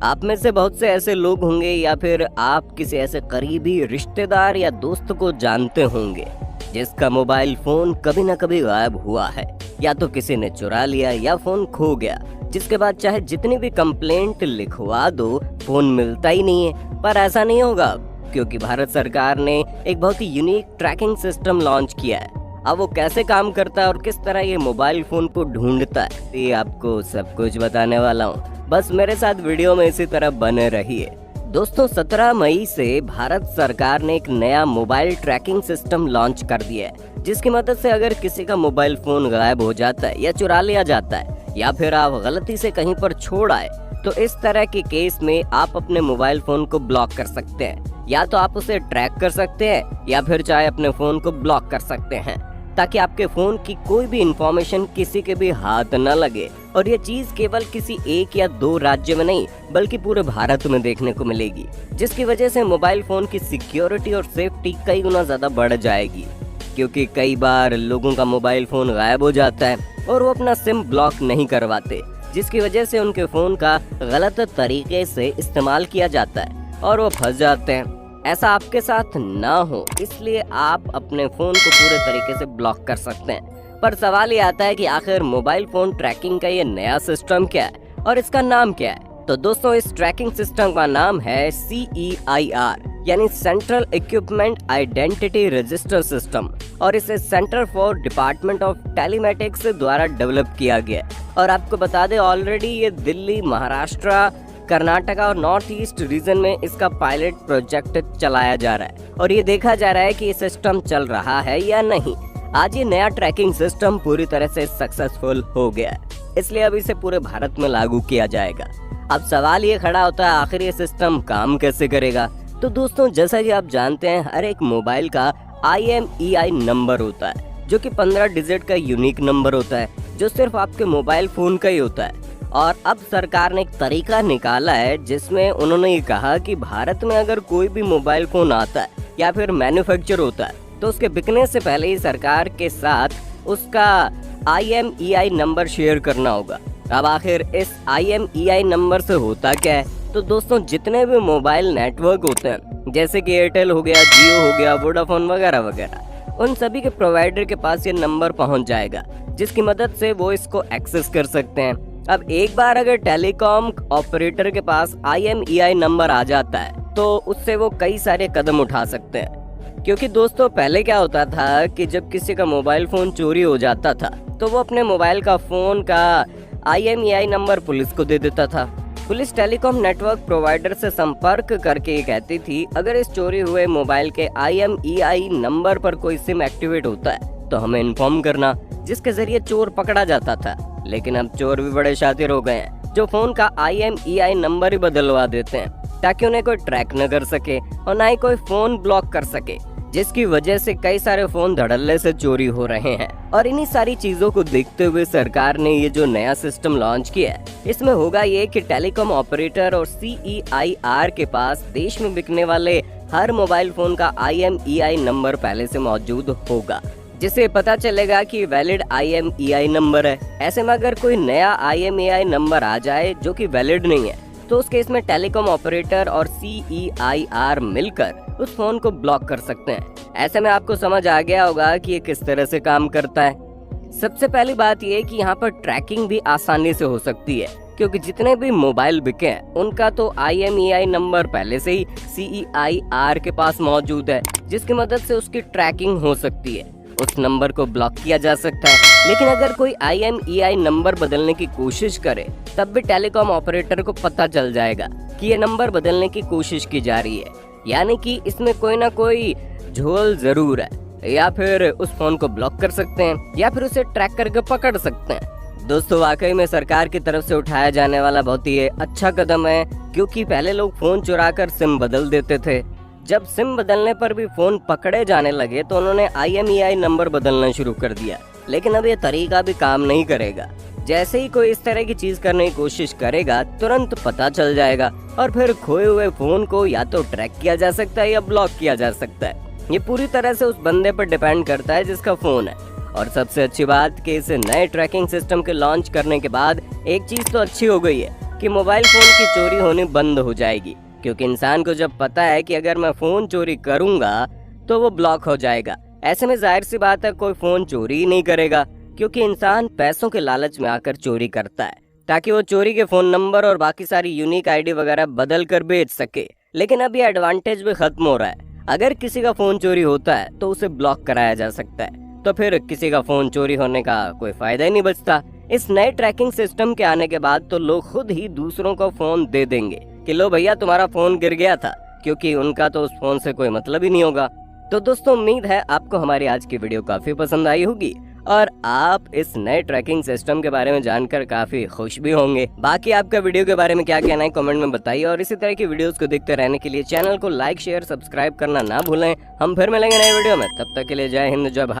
आप में से बहुत से ऐसे लोग होंगे या फिर आप किसी ऐसे करीबी रिश्तेदार या दोस्त को जानते होंगे जिसका मोबाइल फोन कभी ना कभी गायब हुआ है, या तो किसी ने चुरा लिया या फोन खो गया, जिसके बाद चाहे जितनी भी कंप्लेंट लिखवा दो फोन मिलता ही नहीं है। पर ऐसा नहीं होगा, क्योंकि भारत सरकार ने एक बहुत ही यूनिक ट्रैकिंग सिस्टम लॉन्च किया है। अब वो कैसे काम करता है और किस तरह ये मोबाइल फोन को ढूंढता है, ये आपको सब कुछ बताने वाला हूँ। बस मेरे साथ वीडियो में इसी तरह बने रहिए। दोस्तों, 17 मई से भारत सरकार ने एक नया मोबाइल ट्रैकिंग सिस्टम लॉन्च कर दिया है, जिसकी मदद से अगर किसी का मोबाइल फोन गायब हो जाता है या चुरा लिया जाता है या फिर आप गलती से कहीं पर छोड़ आए, तो इस तरह के केस में आप अपने मोबाइल फोन को ब्लॉक कर सकते हैं। या तो आप उसे ट्रैक कर सकते हैं या फिर चाहे अपने फोन को ब्लॉक कर सकते हैं, ताकि आपके फोन की कोई भी इंफॉर्मेशन किसी के भी हाथ न लगे। और ये चीज केवल किसी एक या दो राज्य में नहीं बल्कि पूरे भारत में देखने को मिलेगी, जिसकी वजह से मोबाइल फोन की सिक्योरिटी और सेफ्टी कई गुना ज्यादा बढ़ जाएगी। क्योंकि कई बार लोगों का मोबाइल फोन गायब हो जाता है और वो अपना सिम ब्लॉक नहीं करवाते, जिसकी वजह से उनके फोन का गलत तरीके से इस्तेमाल किया जाता है और वो फंस जाते हैं। ऐसा आपके साथ ना हो, इसलिए आप अपने फोन को पूरे तरीके से ब्लॉक कर सकते हैं। पर सवाल ये आता है कि आखिर मोबाइल फोन ट्रैकिंग का ये नया सिस्टम क्या है और इसका नाम क्या है। तो दोस्तों, इस ट्रैकिंग सिस्टम का नाम है CEIR, यानी central equipment identity register system, और इसे centre for department of telematics द्वारा डेवलप किया गया है। और आपको बता दें, ऑलरेडी ये दिल्ली, महाराष्ट्र, कर्नाटका और नॉर्थ ईस्ट रीजन में इसका पायलट प्रोजेक्ट चलाया जा रहा है और ये देखा जा रहा है कि ये सिस्टम चल रहा है या नहीं। आज ये नया ट्रैकिंग सिस्टम पूरी तरह से सक्सेसफुल हो गया है, इसलिए अब इसे पूरे भारत में लागू किया जाएगा। अब सवाल ये खड़ा होता है, आखिर ये सिस्टम काम कैसे करेगा। तो दोस्तों, जैसा कि आप जानते हैं, हर एक मोबाइल का IMEI नंबर होता है, जो कि 15 डिजिट का यूनिक नंबर होता है, जो सिर्फ आपके मोबाइल फोन का ही होता है। और अब सरकार ने एक तरीका निकाला है जिसमें उन्होंने ये कहा कि भारत में अगर कोई भी मोबाइल फोन आता है या फिर मैन्युफैक्चर होता है, तो उसके बिकने से पहले ही सरकार के साथ उसका IMEI नंबर शेयर करना होगा। अब आखिर इस IMEI नंबर से होता क्या है, तो दोस्तों, जितने भी मोबाइल नेटवर्क होते हैं, जैसे कि एयरटेल हो गया, जियो हो गया, वोडाफोन वगैरह वगैरह, उन सभी के प्रोवाइडर के पास ये नंबर पहुंच जाएगा, जिसकी मदद से वो इसको एक्सेस कर सकते हैं। अब एक बार अगर टेलीकॉम ऑपरेटर के पास IMEI नंबर आ जाता है, तो उससे वो कई सारे कदम उठा सकते हैं। क्योंकि दोस्तों, पहले क्या होता था कि जब किसी का मोबाइल फोन चोरी हो जाता था, तो वो अपने मोबाइल का फोन का IMEI नंबर पुलिस को दे देता था। पुलिस टेलीकॉम नेटवर्क प्रोवाइडर से संपर्क करके ये कहती थी, अगर इस चोरी हुए मोबाइल के IMEI नंबर पर कोई सिम एक्टिवेट होता है तो हमें इन्फॉर्म करना, जिसके जरिए चोर पकड़ा जाता था। लेकिन अब चोर भी बड़े शातिर हो गए हैं, जो फोन का IMEI नंबर ही बदलवा देते हैं, ताकि उन्हें कोई ट्रैक न कर सके और ना ही कोई फोन ब्लॉक कर सके, जिसकी वजह से कई सारे फोन धड़ल्ले से चोरी हो रहे हैं। और इन्हीं सारी चीजों को देखते हुए सरकार ने ये जो नया सिस्टम लॉन्च किया है, इसमें होगा ये कि टेलीकॉम ऑपरेटर और CEIR के पास देश में बिकने वाले हर मोबाइल फोन का IMEI नंबर पहले से मौजूद होगा, जिससे पता चलेगा कि वैलिड IMEI नंबर है। ऐसे में अगर कोई नया IMEI नंबर आ जाए जो कि वैलिड नहीं है, तो उस केस में टेलीकॉम ऑपरेटर और CEIR मिलकर उस फोन को ब्लॉक कर सकते हैं। ऐसे में आपको समझ आ गया होगा कि ये किस तरह से काम करता है। सबसे पहली बात ये कि यहाँ पर ट्रैकिंग भी आसानी से हो सकती है, क्योंकि जितने भी मोबाइल बिके हैं उनका तो IMEI नंबर पहले से ही CEIR के पास मौजूद है, जिसकी मदद से उसकी ट्रैकिंग हो सकती है, उस नंबर को ब्लॉक किया जा सकता है। लेकिन अगर कोई IMEI नंबर बदलने की कोशिश करे, तब भी टेलीकॉम ऑपरेटर को पता चल जाएगा कि ये नंबर बदलने की कोशिश की जा रही है, यानी कि इसमें कोई ना कोई झोल जरूर है। या फिर उस फोन को ब्लॉक कर सकते हैं या फिर उसे ट्रैक करके पकड़ सकते हैं। दोस्तों, वाकई में सरकार की तरफ से उठाया जाने वाला बहुत ही अच्छा कदम है, क्योंकि पहले लोग फोन चुराकर सिम बदल देते थे। जब सिम बदलने पर भी फोन पकड़े जाने लगे तो उन्होंने IMEI नंबर बदलना शुरू कर दिया, लेकिन अब ये तरीका भी काम नहीं करेगा। जैसे ही कोई इस तरह की चीज करने की कोशिश करेगा, तुरंत पता चल जाएगा और फिर खोए हुए फोन को या तो ट्रैक किया जा सकता है या ब्लॉक किया जा सकता है। ये पूरी तरह से उस बंदे पर डिपेंड करता है जिसका फोन है। और सबसे अच्छी बात कि इस नए ट्रैकिंग सिस्टम के लॉन्च करने के बाद एक चीज तो अच्छी हो गई है कि मोबाइल फ़ोन की चोरी होनी बंद हो जाएगी, क्योंकि इंसान को जब पता है कि अगर मैं फ़ोन चोरी करूंगा तो वो ब्लॉक हो जाएगा। ऐसे में जाहिर सी बात है कोई फ़ोन चोरी ही नहीं करेगा, क्योंकि इंसान पैसों के लालच में आकर चोरी करता है ताकि वो चोरी के फ़ोन नंबर और बाकी सारी यूनिक आईडी वगैरह बदल कर बेच सके। लेकिन अब ये एडवांटेज भी खत्म हो रहा है। अगर किसी का फ़ोन चोरी होता है तो उसे ब्लॉक कराया जा सकता है, तो फिर किसी का फ़ोन चोरी होने का कोई फायदा ही नहीं बचता। इस नए ट्रैकिंग सिस्टम के आने के बाद तो लोग खुद ही दूसरों को फ़ोन दे देंगे कि लो भैया तुम्हारा फ़ोन गिर गया था, क्योंकि उनका तो उस फ़ोन से कोई मतलब ही नहीं होगा। तो दोस्तों, उम्मीद है आपको हमारी आज की वीडियो काफ़ी पसंद आई होगी और आप इस नए ट्रैकिंग सिस्टम के बारे में जानकर काफी खुश भी होंगे। बाकी आपका वीडियो के बारे में क्या कहना है कमेंट में बताइए, और इसी तरह की वीडियोस को देखते रहने के लिए चैनल को लाइक शेयर सब्सक्राइब करना ना भूलें। हम फिर मिलेंगे नए वीडियो में, तब तक के लिए जय हिंद जय भारत।